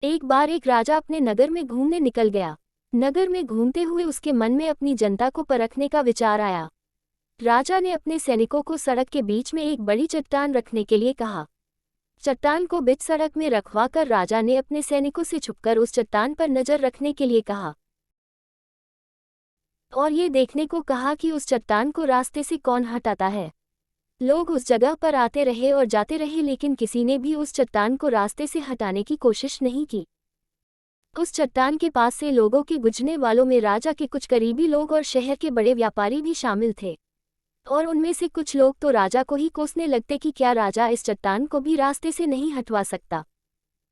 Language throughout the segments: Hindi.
एक बार एक राजा अपने नगर में घूमने निकल गया। नगर में घूमते हुए उसके मन में अपनी जनता को परखने का विचार आया। राजा ने अपने सैनिकों को सड़क के बीच में एक बड़ी चट्टान रखने के लिए कहा। चट्टान को बीच सड़क में रखवाकर राजा ने अपने सैनिकों से छुपकर उस चट्टान पर नजर रखने के लिए कहा और ये देखने को कहा कि उस चट्टान को रास्ते से कौन हटाता है। लोग उस जगह पर आते रहे और जाते रहे, लेकिन किसी ने भी उस चट्टान को रास्ते से हटाने की कोशिश नहीं की। उस चट्टान के पास से लोगों के गुजरने वालों में राजा के कुछ करीबी लोग और शहर के बड़े व्यापारी भी शामिल थे, और उनमें से कुछ लोग तो राजा को ही कोसने लगते कि क्या राजा इस चट्टान को भी रास्ते से नहीं हटवा सकता।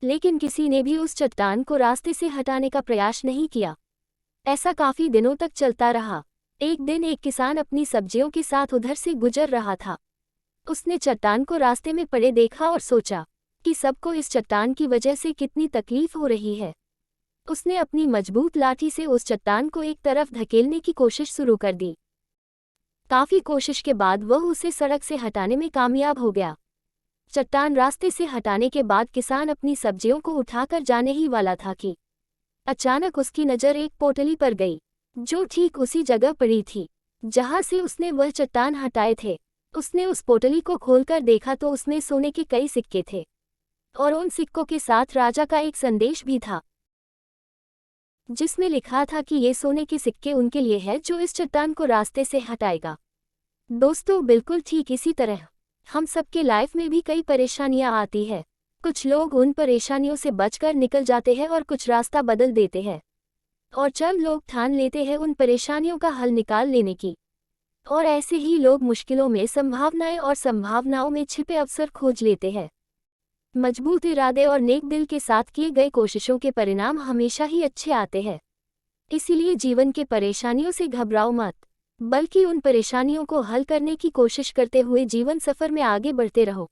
लेकिन किसी ने भी उस चट्टान को रास्ते से हटाने का प्रयास नहीं किया। ऐसा काफी दिनों तक चलता रहा। एक दिन एक किसान अपनी सब्जियों के साथ उधर से गुजर रहा था। उसने चट्टान को रास्ते में पड़े देखा और सोचा कि सबको इस चट्टान की वजह से कितनी तकलीफ हो रही है। उसने अपनी मजबूत लाठी से उस चट्टान को एक तरफ धकेलने की कोशिश शुरू कर दी। काफी कोशिश के बाद वह उसे सड़क से हटाने में कामयाब हो गया। चट्टान रास्ते से हटाने के बाद किसान अपनी सब्जियों को उठाकर जाने ही वाला था कि अचानक उसकी नज़र एक पोटली पर गई, जो ठीक उसी जगह पड़ी थी जहां से उसने वह चट्टान हटाए थे। उसने उस पोटली को खोलकर देखा तो उसमें सोने के कई सिक्के थे, और उन सिक्कों के साथ राजा का एक संदेश भी था, जिसमें लिखा था कि ये सोने के सिक्के उनके लिए है जो इस चट्टान को रास्ते से हटाएगा। दोस्तों, बिल्कुल ठीक इसी तरह हम सबके लाइफ में भी कई परेशानियां आती है। कुछ लोग उन परेशानियों से बचकर निकल जाते हैं और कुछ रास्ता बदल देते हैं, और चंद लोग ठान लेते हैं उन परेशानियों का हल निकाल लेने की। और ऐसे ही लोग मुश्किलों में संभावनाएं और संभावनाओं में छिपे अवसर खोज लेते हैं। मजबूत इरादे और नेक दिल के साथ किए गए कोशिशों के परिणाम हमेशा ही अच्छे आते हैं। इसीलिए जीवन के परेशानियों से घबराओ मत, बल्कि उन परेशानियों को हल करने की कोशिश करते हुए जीवन सफर में आगे बढ़ते रहो।